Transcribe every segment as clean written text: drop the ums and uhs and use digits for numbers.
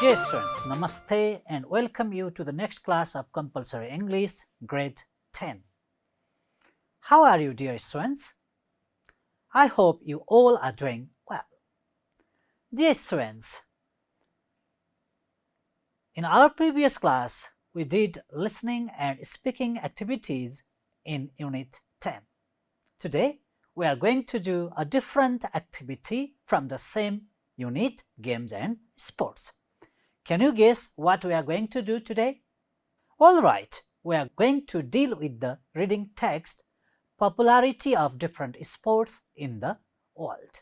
Dear students, Namaste and welcome you to the next class of Compulsory English, Grade 10. How are you, dear students? I hope you all are doing well. Dear students, in our previous class, we did listening and speaking activities in Unit 10. Today, we are going to do a different activity from the same unit, games and sports. Can you guess what we are going to do today? Alright, we are going to deal with the reading text, popularity of different sports in the world.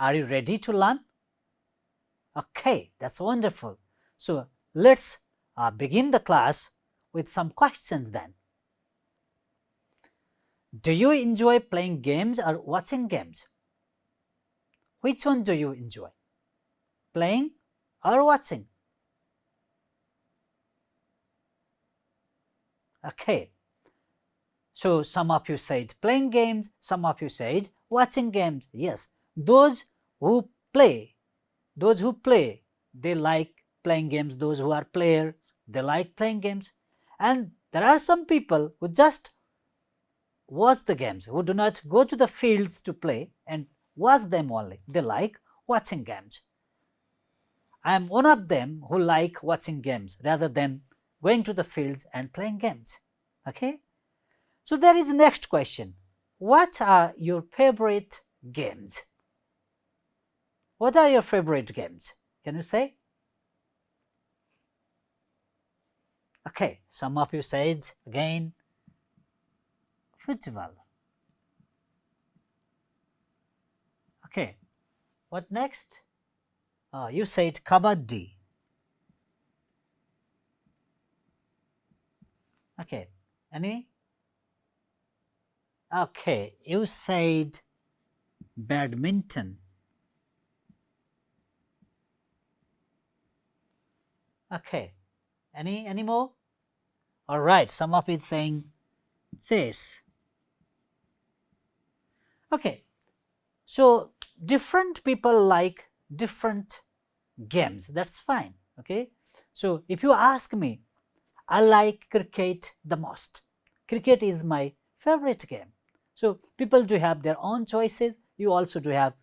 Are you ready to learn? Okay, that's wonderful. So let's begin the class with some questions then. Do you enjoy playing games or watching games? Which one do you enjoy? Playing or watching? Okay, so some of you said playing games, some of you said watching games. Yes, those who play, they like playing games. Those who are players, they like playing games. And there are some people who just watch the games, who do not go to the fields to play and watch them only. They like watching games. I am one of them who like watching games rather than going to the fields and playing games. Okay? So there is next question. What are your favorite games? What are your favorite games? Can you say? Okay, some of you said again football. Okay, what next? You said kabaddi. Okay, any? Okay, you said badminton. Okay, any more? All right, some of it saying chess. Okay, so different people like different games. That's fine. Okay, so if you ask me, I like cricket the most. Cricket is my favorite game. So people do have their own choices. You also do have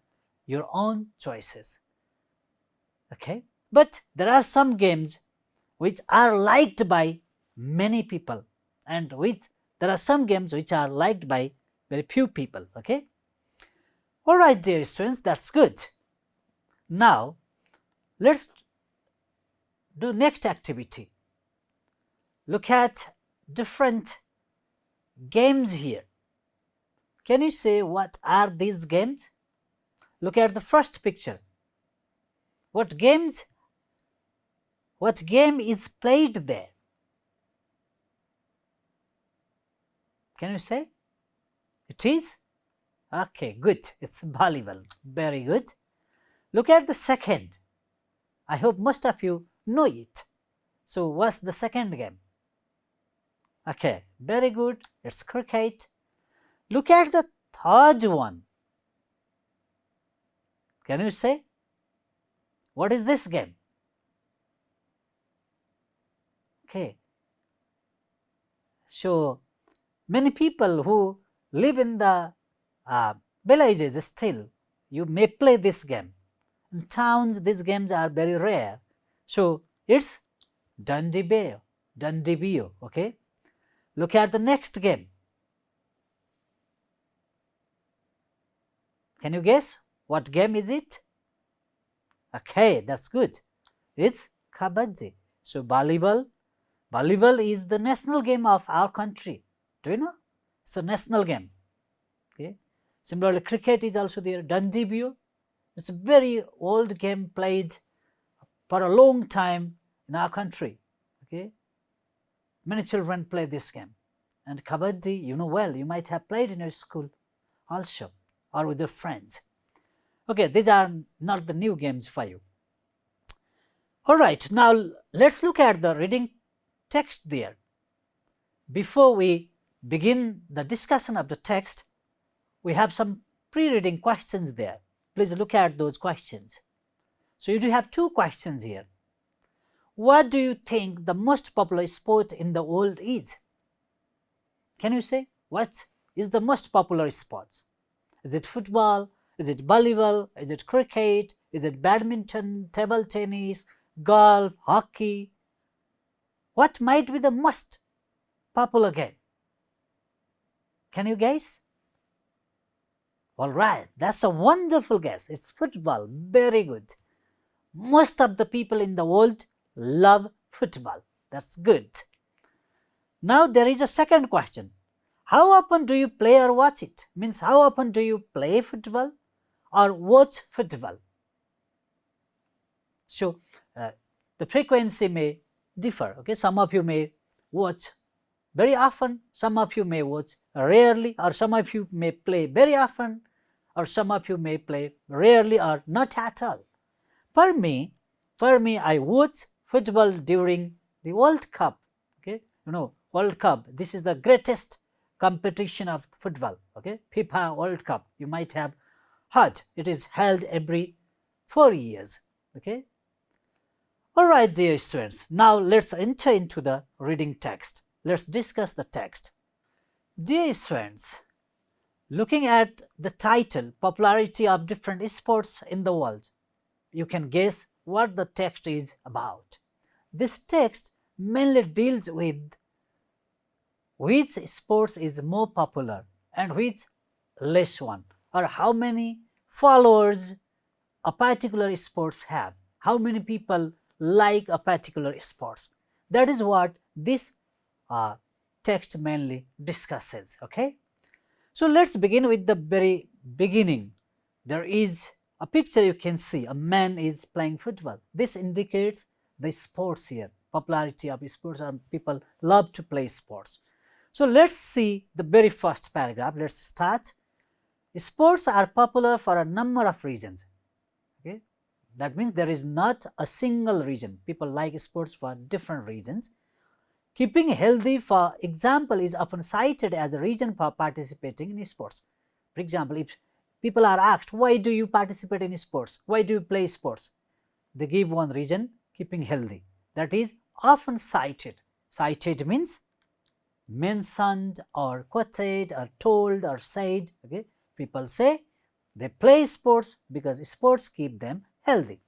your own choices. Okay, but there are some games which are liked by many people, and there are some games which are liked by very few people. Okay. All right, dear students, that's good. Now let's do next activity. Look at different games here. Can you say what are these games? Look at the first picture. What game is played there? Can you say? It is? Okay, good. It's volleyball. Very good. Look at the second. I hope most of you know it. So what's the second game? Okay, very good. It's cricket. Look at the third one. Can you say? What is this game? Okay. So many people who live in the villages still, you may play this game. In towns, these games are very rare. So it's Dundee Bio. Okay. Look at the next game. Can you guess what game is it? Okay, that's good. It's kabaddi. So volleyball is the national game of our country. Do you know? It's a national game. Okay. Similarly, cricket is also there. Dundee Bio. It's a very old game played for a long time in our country. Okay. Many children play this game. And kabaddi, you know well, you might have played in your school also, or with your friends. Okay, these are not the new games for you. All right, now let's look at the reading text there. Before we begin the discussion of the text, we have some pre-reading questions there. Please look at those questions. So you do have two questions here. What do you think the most popular sport in the world is? Can you say what is the most popular sport? Is it football? Is it volleyball? Is it cricket? Is it badminton, table tennis, golf, hockey? What might be the most popular game? Can you guess? Alright, that's a wonderful guess. It's football. Very good. Most of the people in the world love football. That's good. Now there is a second question. How often do you play or watch it? Means how often do you play football or watch football? So the frequency may differ. Okay, some of you may watch very often, some of you may watch rarely, or some of you may play very often, or some of you may play rarely or not at all. For me, I watch football during the World Cup. Okay, you know, World Cup. This is the greatest competition of football. Okay, FIFA World Cup. You might have heard. It is held every 4 years. Okay. All right, dear students. Now let's enter into the reading text. Let's discuss the text. Dear students, looking at the title, Popularity of Different Sports in the World, you can guess what the text is about. This text mainly deals with which sports is more popular and which less one, or how many followers a particular sports have, how many people like a particular sports. That is what this text mainly discusses. Okay, so let's begin with the very beginning. There is a picture you can see. A man is playing football. This indicates the sports here, popularity of sports, and people love to play sports. So let's see the very first paragraph. Let's start. Sports are popular for a number of reasons. Okay, that means there is not a single reason. People like sports for different reasons. Keeping healthy, for example, is often cited as a reason for participating in sports. For example, if people are asked, why do you participate in sports? Why do you play sports? They give one reason, keeping healthy. That is often cited. Cited means mentioned or quoted or told or said. Okay, people say they play sports because sports keep them healthy.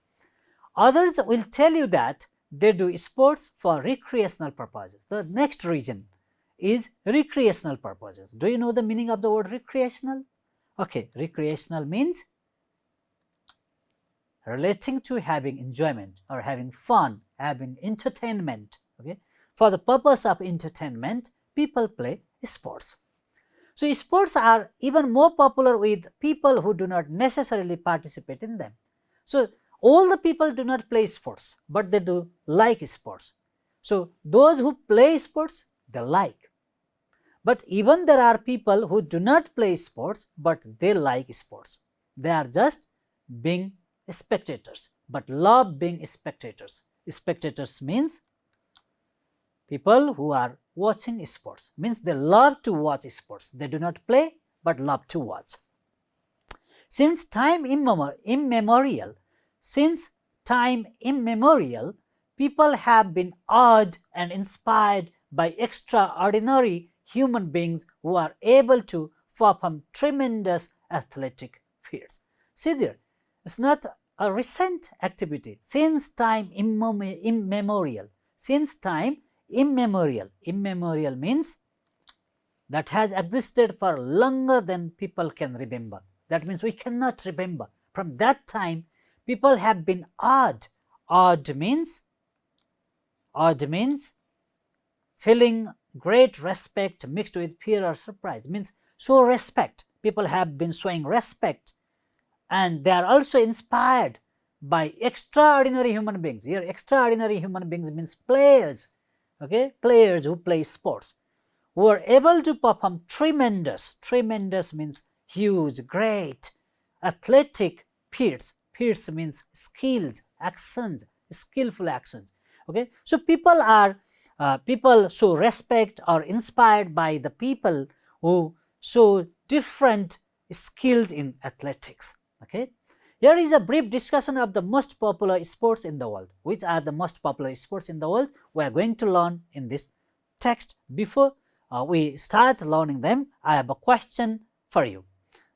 Others will tell you that they do sports for recreational purposes. The next reason is recreational purposes. Do you know the meaning of the word recreational? Okay, recreational means relating to having enjoyment or having fun, having entertainment. Okay, for the purpose of entertainment, people play sports. So sports are even more popular with people who do not necessarily participate in them. So all the people do not play sports, but they do like sports. So those who play sports, they like. But even there are people who do not play sports, but they like sports. They are just being spectators, but love being spectators. Spectators means people who are watching sports, means they love to watch sports. They do not play, but love to watch. Since time immemorial, people have been awed and inspired by extraordinary human beings who are able to perform tremendous athletic feats. See there, it's not a recent activity. Since time immemorial. Since time immemorial. Immemorial means that has existed for longer than people can remember. That means we cannot remember. From that time, people have been awed. Awed means feeling great respect mixed with fear or surprise. Means show respect. People have been showing respect, and they are also inspired by extraordinary human beings. Here, extraordinary human beings means players. Okay, players who play sports, who are able to perform tremendous. Tremendous means huge, great, athletic feats. Feats means skills, actions, skillful actions. Okay, so people show respect or inspired by the people who show different skills in athletics. Okay, Here is a brief discussion of the most popular sports in the world. Which are the most popular sports in the world? We are going to learn in this text. Before we start learning them, I have a question for you.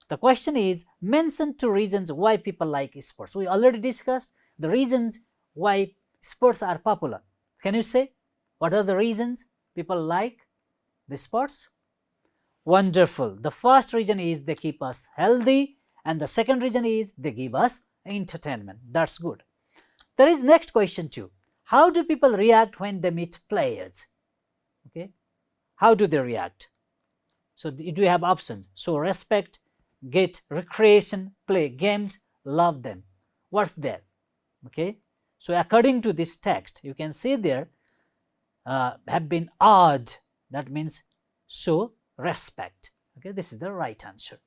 The question is, mention 2 reasons why people like sports. We already discussed the reasons why sports are popular. Can you say what are the reasons people like the sports? Wonderful. The first reason is they keep us healthy, and the second reason is they give us entertainment. That's good. There is next question too. How do people react when they meet players? Okay, how do they react? So do you have options? So respect, get recreation, play games, love them. What's there? Okay, so according to this text, you can see there have been odd. That means show respect. Okay, this is the right answer.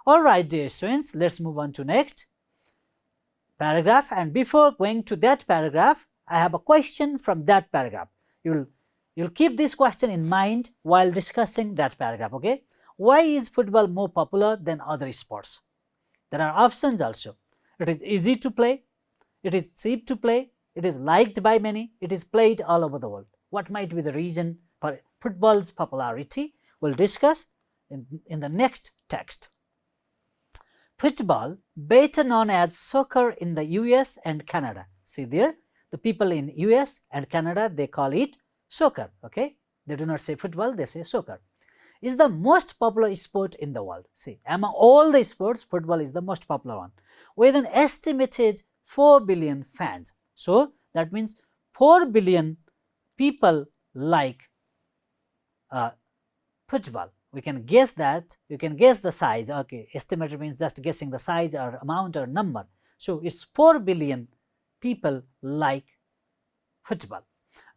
All right, dear students, let's move on to next paragraph. And before going to that paragraph, I have a question from that paragraph. You'll keep this question in mind while discussing that paragraph. Okay, why is football more popular than other sports? There are options also. It is easy to play, it is cheap to play, it is liked by many, it is played all over the world. What might be the reason for football's popularity? We'll discuss in the next text. Football, better known as soccer in the US and Canada. See there, the people in US and Canada, they call it soccer. Okay, they do not say football, they say soccer. Is the most popular sport in the world. See, among all the sports, football is the most popular one, with an estimated 4 billion fans. So that means 4 billion people like football. We can guess that, you can guess the size. Okay, estimated means just guessing the size or amount or number. So it's 4 billion people like football.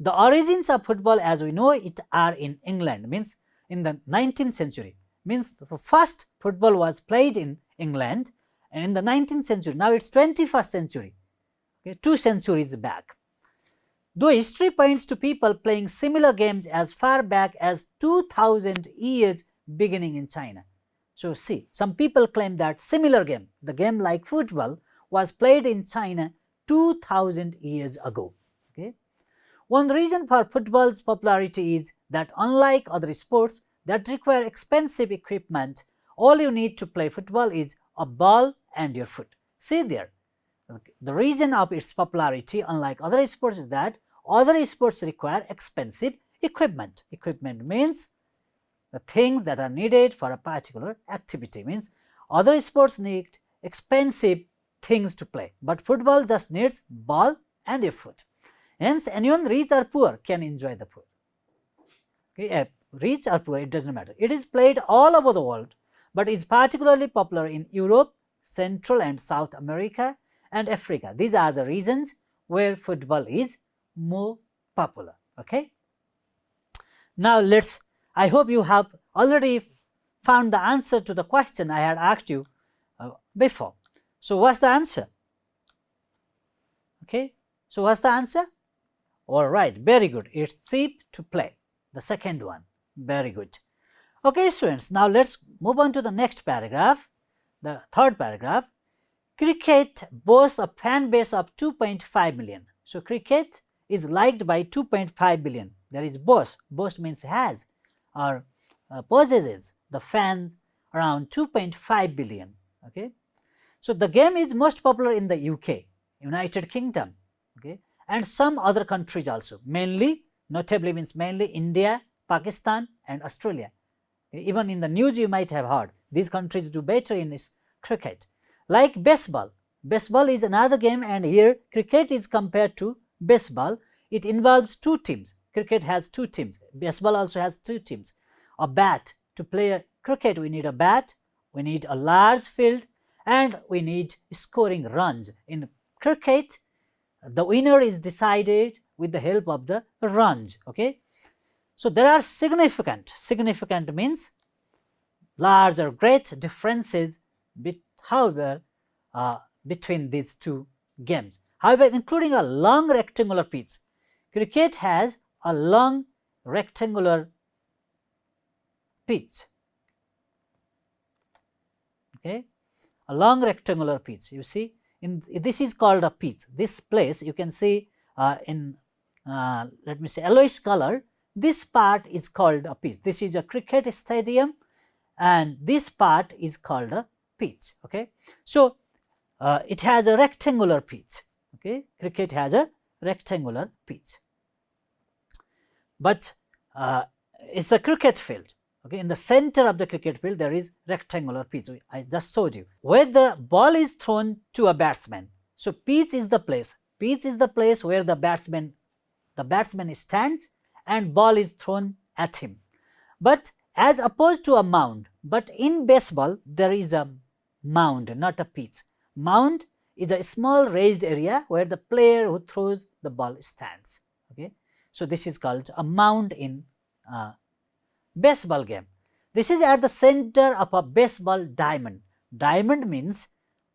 The origins of football, as we know it, are in England, means in the 19th century, means the first football was played in England, and in the 19th century, now it's 21st century, okay, 2 centuries back. Though history points to people playing similar games as far back as 2000 years beginning in China. So see, some people claim that similar game, the game like football, was played in China 2000 years ago. Okay. One reason for football's popularity is that unlike other sports that require expensive equipment, all you need to play football is a ball and your foot. See there, the reason of its popularity, unlike other sports, is that other sports require expensive equipment. Equipment means the things that are needed for a particular activity, means other sports need expensive things to play, but football just needs ball and a foot. Hence, anyone rich or poor can enjoy the foot. Okay, rich or poor, it doesn't matter. It is played all over the world, but is particularly popular in Europe, Central and South America, and Africa. These are the regions where football is more popular. Okay. Now I hope you have already found the answer to the question I had asked you before. So what's the answer? Okay. So what's the answer? All right, very good. It's cheap to play. The second one. Very good. Okay, students. Now let's move on to the next paragraph. The third paragraph. Cricket boasts a fan base of 2.5 million. So cricket is liked by 2.5 billion. There is boast. Boast means has or possesses the fans around 2.5 billion. Okay. So the game is most popular in the UK, United Kingdom, okay, and some other countries also. Mainly, notably means mainly India, Pakistan, and Australia. Okay. Even in the news you might have heard these countries do better in this cricket. Like baseball. Baseball is another game, and here cricket is compared to baseball. It involves 2 teams. Cricket has 2 teams. Baseball also has 2 teams. A bat. To play cricket, we need a bat, we need a large field, and we need scoring runs. In cricket, the winner is decided with the help of the runs. Okay. So there are significant means large or great differences between these 2 games. However, including a long rectangular pitch. Cricket has a long rectangular pitch. Okay. a long rectangular pitch. You see, this is called a pitch. This place you can see in let me say yellowish color. This part is called a pitch. This is a cricket stadium, and this part is called a pitch. Okay, so it has a rectangular pitch. Okay, cricket has a rectangular pitch, but it's a cricket field. Okay, in the center of the cricket field there is rectangular pitch. I just showed you where the ball is thrown to a batsman. So pitch is the place. Pitch is the place where the batsman stands and ball is thrown at him. But as opposed to a mound, but in baseball there is a mound, not a pitch. Mound is a small raised area where the player who throws the ball stands. Okay, so this is called a mound in baseball game. This is at the center of a baseball diamond. Diamond means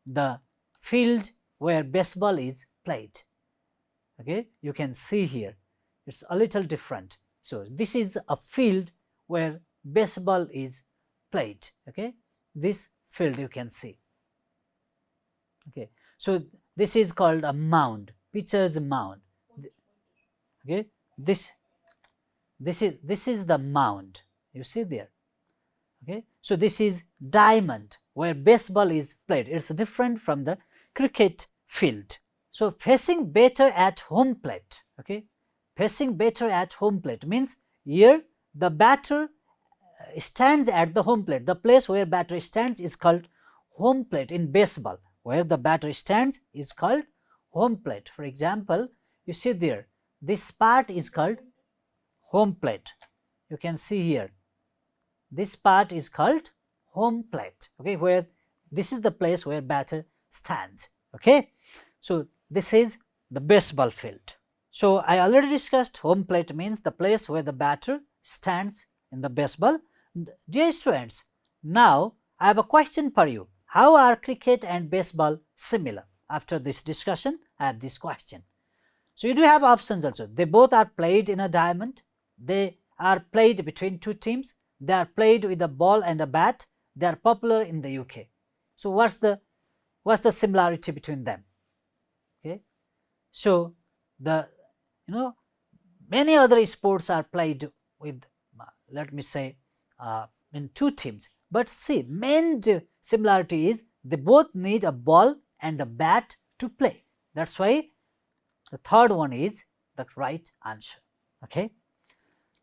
the field where baseball is played. Okay, you can see here it's a little different. So this is a field where baseball is played. Okay, this field you can see. Okay, so this is called a mound, pitcher's mound. Okay, this is the mound. You see there. Okay, so this is diamond where baseball is played. It's different from the cricket field. So facing better at home plate. Okay, facing better at home plate means here the batter stands at the home plate. The place where batter stands is called home plate in baseball. Where the batter stands is called home plate. For example, you see there, this part is called home plate. You can see here, this part is called home plate. Okay, where this is the place where batter stands. Okay, so this is the baseball field. So I already discussed home plate means the place where the batter stands in the baseball. Dear students, now I have a question for you. How are cricket and baseball similar? After this discussion, I have this question. So you do have options also. They both are played in a diamond. They are played between two teams. They are played with a ball and a bat. They are popular in the UK. So what's the similarity between them? Okay. So the many other sports are played with let me say in two teams. But see, main similarity is they both need a ball and a bat to play. That's why the third one is the right answer. Okay.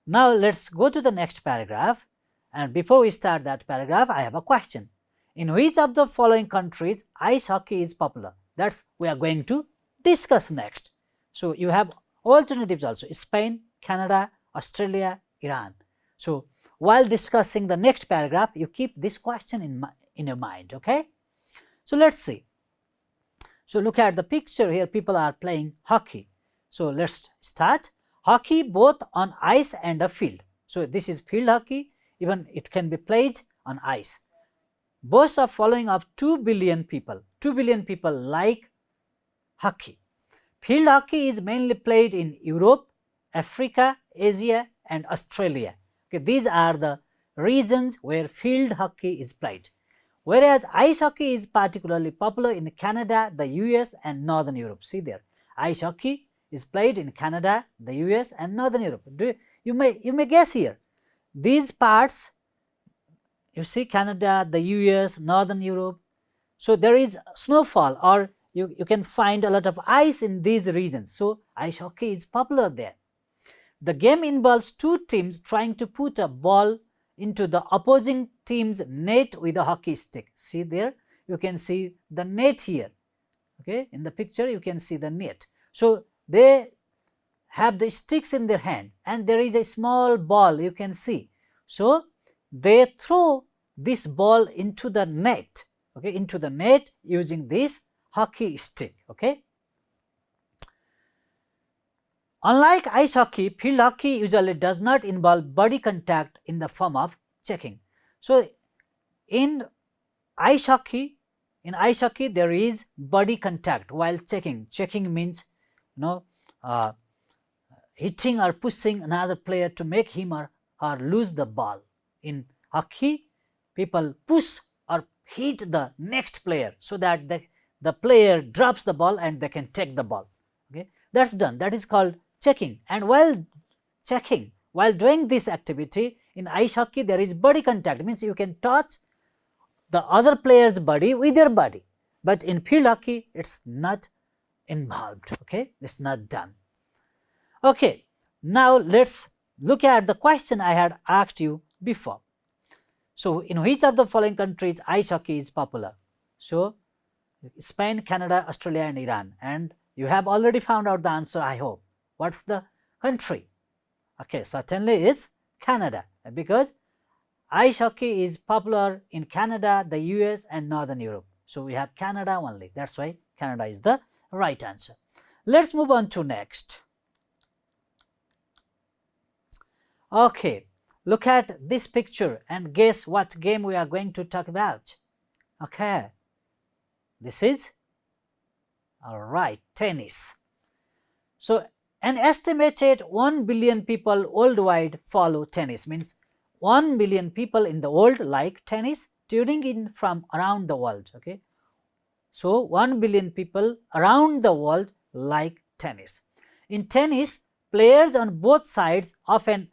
Now let's go to the next paragraph, and before we start that paragraph, I have a question. In which of the following countries ice hockey is popular? That's we are going to discuss next. So you have alternatives also: Spain, Canada, Australia, Iran. So while discussing the next paragraph, you keep this question in your mind. Okay. So let's see. So look at the picture here. People are playing hockey. So let's start. Hockey both on ice and a field. So this is field hockey. Even it can be played on ice. Boasts a following of 2 billion people. 2 billion people like hockey. Field hockey is mainly played in Europe, Africa, Asia and Australia. Okay, these are the regions where field hockey is played. Whereas ice hockey is particularly popular in Canada, the US and Northern Europe. See there, ice hockey is played in Canada, the US and Northern Europe. You may guess here. These parts, you see Canada, the US, Northern Europe. So there is snowfall, or you can find a lot of ice in these regions. So ice hockey is popular there. The game involves two teams trying to put a ball into the opposing team's net with a hockey stick. See there, you can see the net here. Okay, in the picture you can see the net. So they have the sticks in their hand and there is a small ball you can see. So they throw this ball into the net. Okay, into the net using this hockey stick. Okay. Unlike ice hockey, field hockey usually does not involve body contact in the form of checking. So in ice hockey there is body contact while checking. Checking means hitting or pushing another player to make him or her lose the ball. In hockey, people push or hit the next player so that the player drops the ball and they can take the ball. Okay, that's done. That is called checking. And while checking, while doing this activity in ice hockey, there is body contact, means you can touch the other player's body with your body, but in field hockey it's not involved. Okay, it's not done. Okay, now let's look at the question I had asked you before. So, in which of the following countries ice hockey is popular? So, Spain, Canada, Australia and Iran, and you have already found out the answer, I hope. What's the country? Okay, certainly it's Canada, because ice hockey is popular in Canada, the US and Northern Europe. So, we have Canada only, that's why Canada is the right answer. Let's move on to next. Okay, look at this picture and guess what game we are going to talk about. Okay, this is, alright, tennis. So, an estimated 1 billion people worldwide follow tennis, means 1 billion people in the world like tennis, tuning in from around the world. Okay, so 1 billion people around the world like tennis. In tennis, players on both sides of an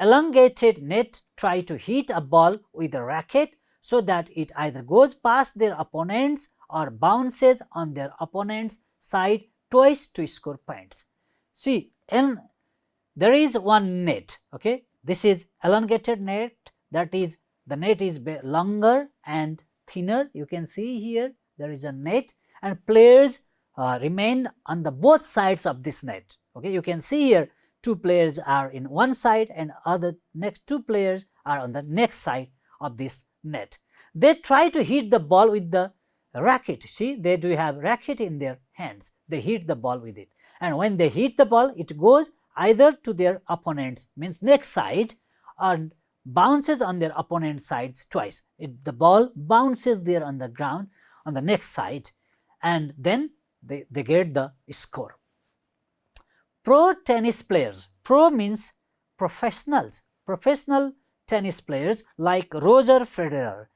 elongated net try to hit a ball with a racket so that it either goes past their opponents or bounces on their opponent's side twice to score points. See, there is one net. Okay, this is elongated net, that is, the net is longer and thinner. You can see here there is a net and players remain on the both sides of this net. Okay, you can see here 2 players are in one side and other next 2 players are on the next side of this net. They try to hit the ball with the racket. See, they do have racket in their hands. They hit the ball with it, and when they hit the ball, it goes either to their opponent's, means next side, or bounces on their opponent's sides twice. The ball bounces there on the ground on the next side, and then they get the score. Pro tennis players, pro means professionals, professional tennis players like Roger Federer.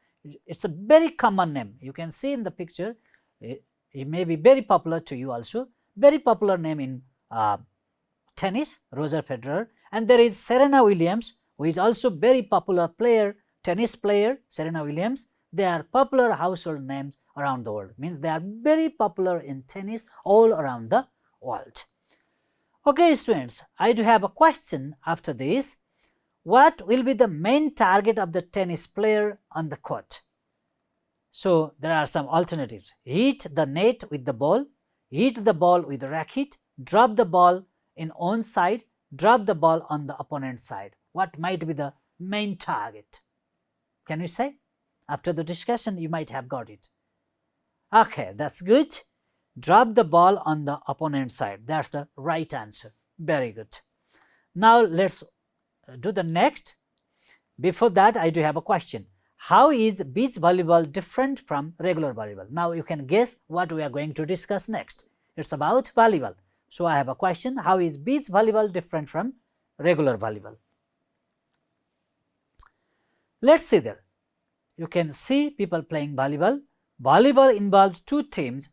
It's a very common name. You can see in the picture, it may be very popular to you also, very popular name in tennis, Roger Federer. And there is Serena Williams, who is also very popular player, tennis player, Serena Williams. They are popular household names around the world, means they are very popular in tennis all around the world. Okay, students, I do have a question after this. What will be the main target of the tennis player on the court? So, there are some alternatives. Hit the net with the ball, hit the ball with the racket, drop the ball in own side, drop the ball on the opponent's side. What might be the main target? Can you say? After the discussion, you might have got it. Okay, that's good. Drop the ball on the opponent's side. That's the right answer. Very good. Now, let's do the next. Before that, I do have a question. How is beach volleyball different from regular volleyball? Now, you can guess what we are going to discuss next. It's about volleyball. So, I have a question. How is beach volleyball different from regular volleyball? Let's see there. You can see people playing volleyball. Volleyball involves 2 teams,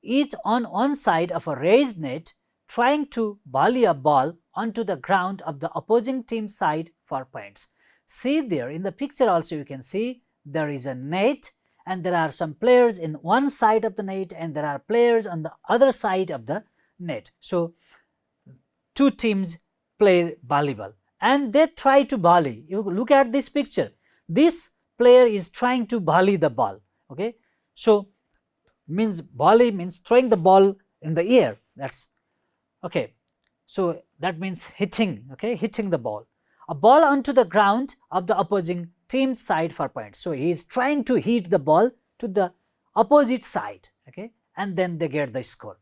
each on one side of a raised net, trying to volley a ball onto the ground of the opposing team's side for points. See there in the picture also, you can see there is a net and there are some players in one side of the net and there are players on the other side of the net. So, 2 teams play volleyball and they try to volley. You look at this picture. This player is trying to volley the ball. Okay, so means volley means throwing the ball in the air. That's okay. So that means hitting. Okay, hitting the ball, a ball onto the ground of the opposing team's side for points. So he is trying to hit the ball to the opposite side. Okay, and then they get the score.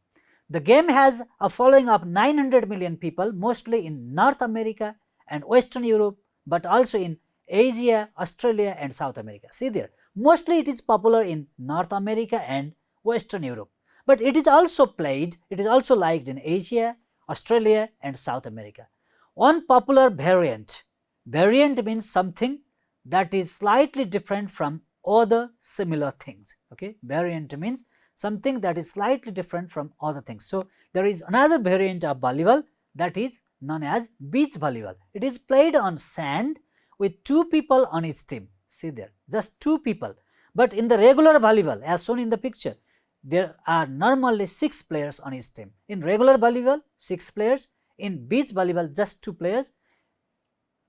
The game has a following of 900 million people, mostly in North America and Western Europe, but also in Asia, Australia and South America. See there, mostly it is popular in North America and Western Europe, but it is also played, it is also liked in Asia, Australia and South America. One popular variant means something that is slightly different from other similar things. Okay, variant means something that is slightly different from other things. So there is another variant of volleyball that is known as beach volleyball. It is played on sand with 2 people on each team. See there, just 2 people. But in the regular volleyball, as shown in the picture, there are normally 6 players on each team. In regular volleyball, 6 players. In beach volleyball, just 2 players.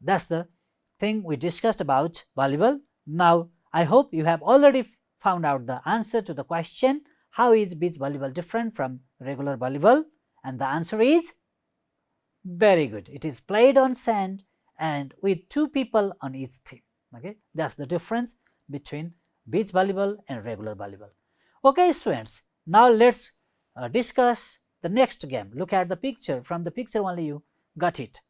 That's the thing we discussed about volleyball. Now, I hope you have already found out the answer to the question, how is beach volleyball different from regular volleyball? And the answer is very good. It is played on sand and with 2 people on each team. Okay, that's the difference between beach volleyball and regular volleyball. Okay, students, now let's discuss the next game. Look at the picture. From the picture only you got it.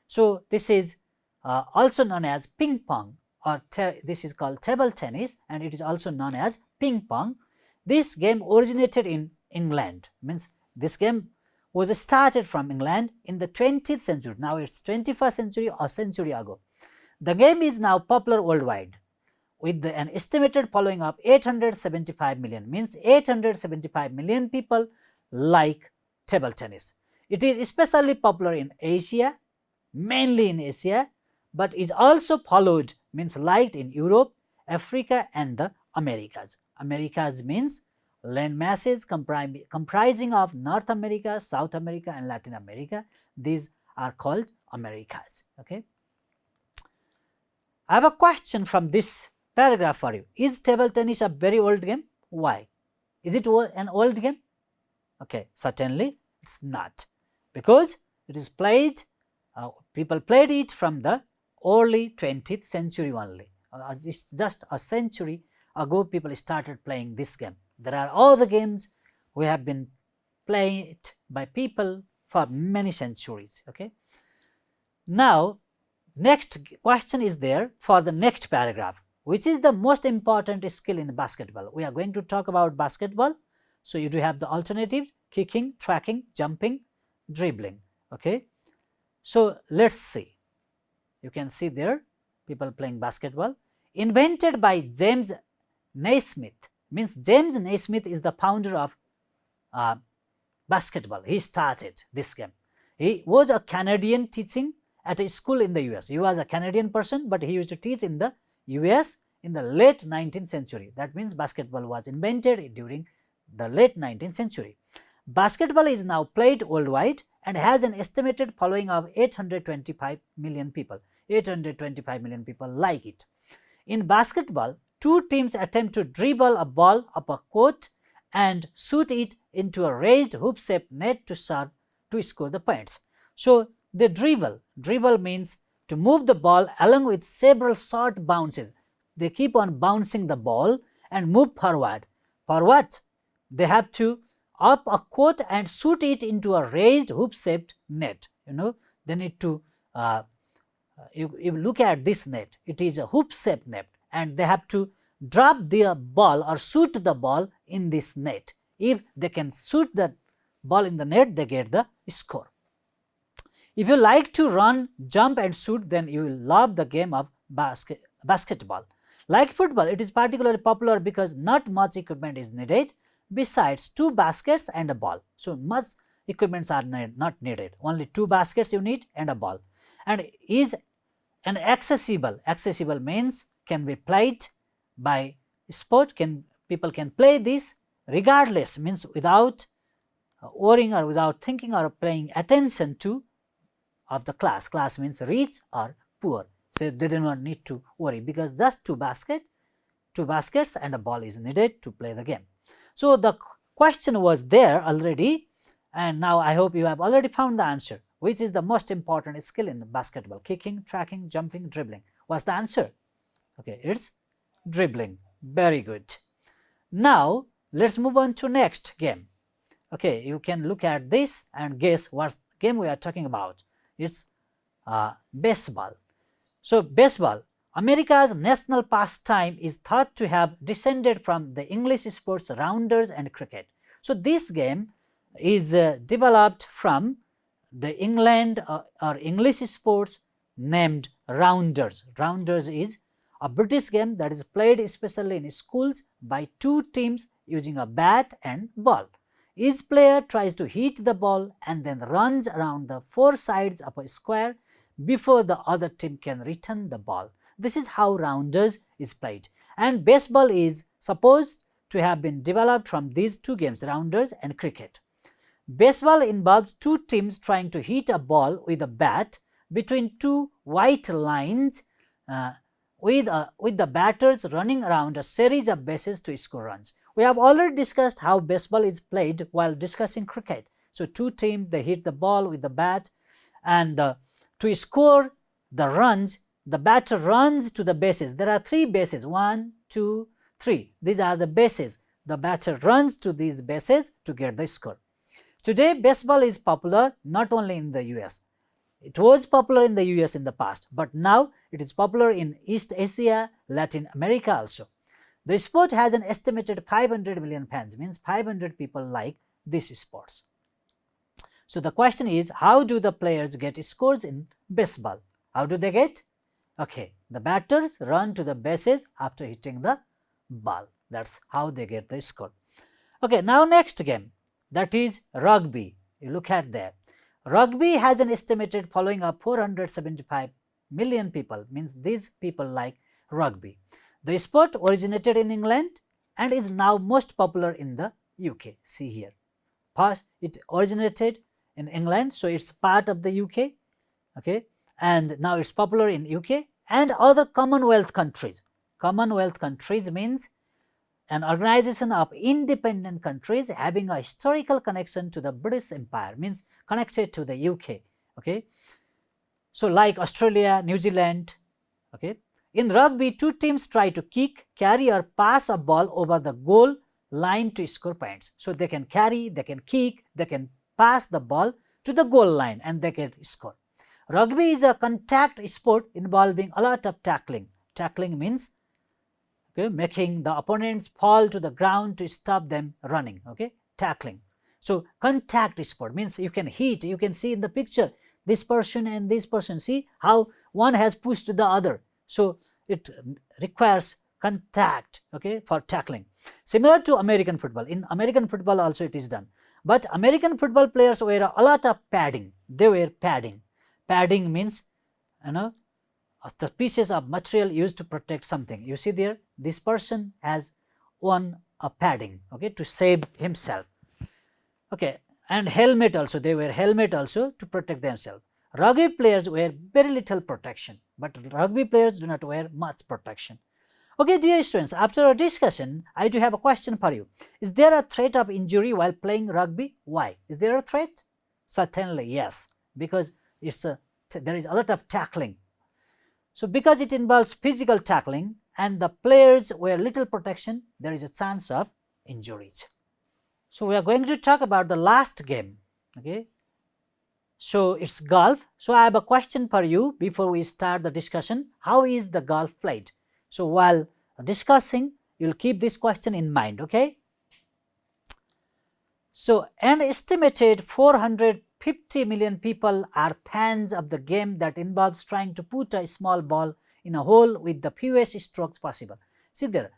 So this is also known as ping pong, or this is called table tennis, and it is also known as ping pong. This game originated in England, means this game was started from England in the 20th century. Now it's 21st century or century ago. The game is now popular worldwide with an estimated following of 875 million, means 875 million people like table tennis. It is especially popular in Asia, mainly in Asia, but is also followed, means liked in Europe, Africa and the Americas. Americas means land masses comprising of North America, South America and Latin America. These are called Americas. Okay. I have a question from this paragraph for you. Is table tennis a very old game? Why? Is it an old game? Okay, certainly it's not, because it is played, people played it from the early 20th century only. It's just a century ago people started playing this game. There are other games we have been playing it by people for many centuries. Okay. Now, next question is there for the next paragraph. Which is the most important skill in basketball? We are going to talk about basketball. So you do have the alternatives: kicking, tracking, jumping, dribbling. Okay. So let's see. You can see there people playing basketball. Invented by James Naismith, means James Naismith is the founder of basketball. He started this game. He was a Canadian teaching at a school in the US. He was a Canadian person, but he used to teach in the US in the late 19th century. That means basketball was invented during the late 19th century. Basketball is now played worldwide and has an estimated following of 825 million people. 825 million people like it. In basketball, 2 teams attempt to dribble a ball up a court and shoot it into a raised hoop-shaped net to score the points. So they dribble. Dribble means to move the ball along with several short bounces. They keep on bouncing the ball and move forward. For what? They have to up a court and shoot it into a raised hoop-shaped net. They need to you look at this net. It is a hoop-shaped net, and they have to drop the ball or shoot the ball in this net. If they can shoot the ball in the net, they get the score. If you like to run, jump and shoot, then you will love the game of basketball. Like football, it is particularly popular because not much equipment is needed besides 2 baskets and a ball. So much equipments are not needed. Only 2 baskets you need and a ball. And is an accessible. Accessible means can be played by sport. People can play this regardless, means without worrying or without thinking or paying attention to of the class. Class means rich or poor. So they do not need to worry, because just 2 baskets and a ball is needed to play the game. So the question was there already, and now I hope you have already found the answer. Which is the most important skill in basketball? Kicking, tracking, jumping, dribbling. What's the answer? Okay, it's dribbling. Very good. Now let's move on to next game. Okay, you can look at this and guess what game we are talking about. It's baseball. So baseball, America's national pastime, is thought to have descended from the English sports rounders and cricket. So this game is developed from the England or English sports named rounders. Rounders is a British game that is played especially in schools by two teams using a bat and ball. Each player tries to hit the ball and then runs around the four sides of a square before the other team can return the ball. This is how rounders is played, and baseball is supposed to have been developed from these two games, rounders and cricket. Baseball involves two teams trying to hit a ball with a bat between two white lines with the batters running around a series of bases to score runs. We have already discussed how baseball is played while discussing cricket. So, two teams, they hit the ball with the bat, and to score the runs, the batter runs to the bases. There are three bases, 1, 2, 3. These are the bases. The batter runs to these bases to get the score. Today, baseball is popular not only in the US. It was popular in the US in the past, but now it is popular in East Asia, Latin America also. The sport has an estimated 500 million fans, means 500 people like these sports. So, the question is, how do the players get scores in baseball? How do they get? Okay, the batters run to the bases after hitting the ball. That's how they get the score. Okay, now next game, that is rugby. You look at that. Rugby has an estimated following of 475 million people, means these people like rugby. The sport originated in England and is now most popular in the UK. See here. First, it originated in England, so it's part of the UK, okay, and now it's popular in UK and other Commonwealth countries. Commonwealth countries means an organization of independent countries having a historical connection to the British Empire, means connected to the UK, okay. So, like Australia, New Zealand, okay. In rugby, two teams try to kick, carry or pass a ball over the goal line to score points. So, they can carry, they can kick, they can pass the ball to the goal line and they can score. Rugby is a contact sport involving a lot of tackling. Tackling means making the opponents fall to the ground to stop them running, okay, tackling. So, contact sport means you can hit, you can see in the picture this person and this person, see how one has pushed the other. So, it requires contact, okay, for tackling. Similar to American football, in American football also it is done, but American football players wear a lot of padding, they wear padding. Padding means, the pieces of material used to protect something. You see there, this person has worn a padding, okay, to save himself, okay, and helmet also, they wear helmet also to protect themselves. Rugby players wear very little protection, but rugby players do not wear much protection. Okay, dear students, after our discussion, I do have a question for you. Is there a threat of injury while playing rugby? Why? Is there a threat? Certainly, yes, because there is a lot of tackling. So, because it involves physical tackling and the players wear little protection, there is a chance of injuries. So, we are going to talk about the last game, okay. So, it's golf. So, I have a question for you before we start the discussion. How is the golf played? So, while discussing, you will keep this question in mind, okay. So, an estimated 450 million people are fans of the game that involves trying to put a small ball in a hole with the fewest strokes possible. See there,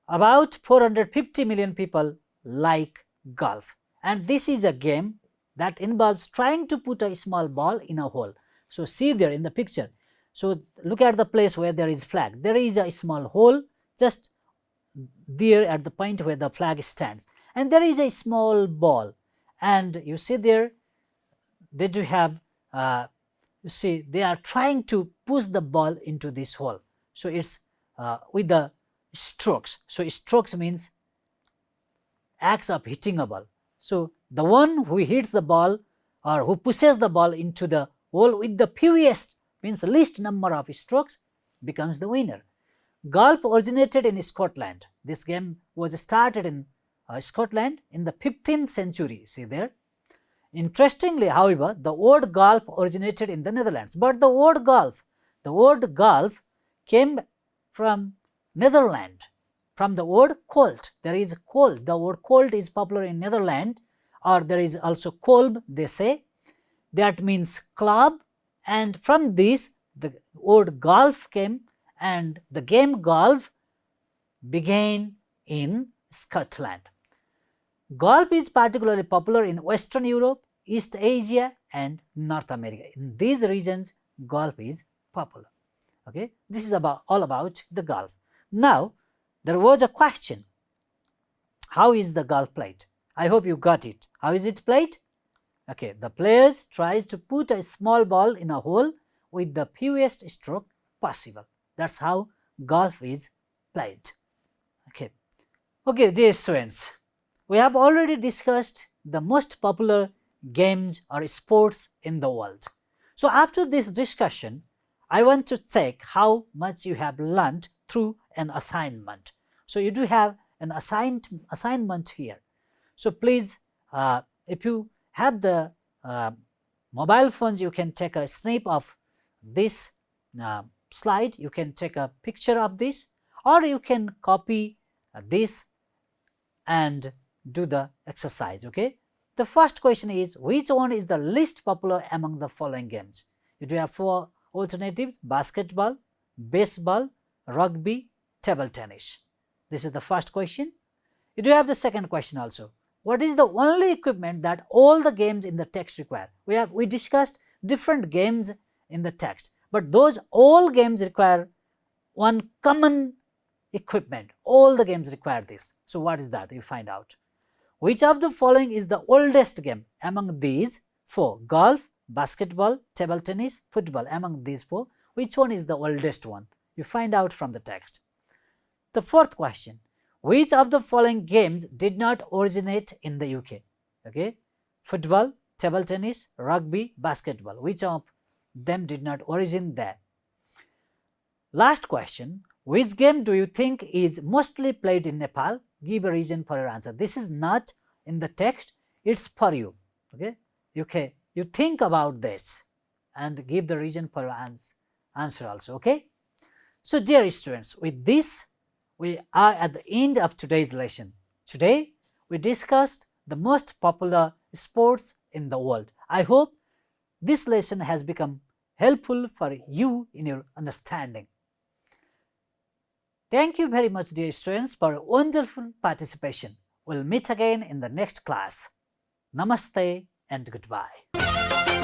about 450 million people like golf, and this is a game that involves trying to put a small ball in a hole. So, see there in the picture. So, look at the place where there is flag. There is a small hole just there at the point where the flag stands, and there is a small ball, and you see there they do have you see they are trying to push the ball into this hole. So, it's with the strokes. So, strokes means acts of hitting a ball. So, the one who hits the ball or who pushes the ball into the hole with the fewest, means the least number of strokes, becomes the winner. Golf originated in Scotland. This game was started in Scotland in the 15th century. See there. Interestingly, however, the word golf originated in the Netherlands, but the word golf came from Netherlands, from the word colt. There is colt. The word colt is popular in Netherlands, or there is also kolb, they say, that means club, and from this the word golf came, and the game golf began in Scotland. Golf is particularly popular in Western Europe, East Asia and North America. In these regions, golf is popular. Okay, this is all about the golf. Now, there was a question, how is the golf played? I hope you got it. How is it played? Okay, the players tries to put a small ball in a hole with the fewest stroke possible. That's how golf is played. Okay, dear students, we have already discussed the most popular games or sports in the world. So after this discussion, I want to check how much you have learned through an assignment. So you do have an assignment here. So please, if you have the mobile phones, you can take a snap of this slide. You can take a picture of this, or you can copy this and do the exercise. Okay. The first question is, which one is the least popular among the following games? You do have 4 alternatives: basketball, baseball, rugby, table tennis. This is the first question. You do have the second question also. What is the only equipment that all the games in the text require? We discussed different games in the text, but those all games require one common equipment. All the games require this. So what is that? You find out. Which of the following is the oldest game among these 4? Golf, basketball, table tennis, football. Among these 4, which one is the oldest one? You find out from the text. The fourth question, which of the following games did not originate in the UK? Okay, football, table tennis, rugby, basketball. Which of them did not originate there? Last question, which game do you think is mostly played in Nepal? Give a reason for your answer. This is not in the text, it's for you. Okay, you think about this and give the reason for your answer also. Okay, so dear students, with this we are at the end of today's lesson. Today we discussed the most popular sports in the world. I hope this lesson has become helpful for you in your understanding. Thank you very much, dear students, for wonderful participation. We'll meet again in the next class. Namaste and goodbye.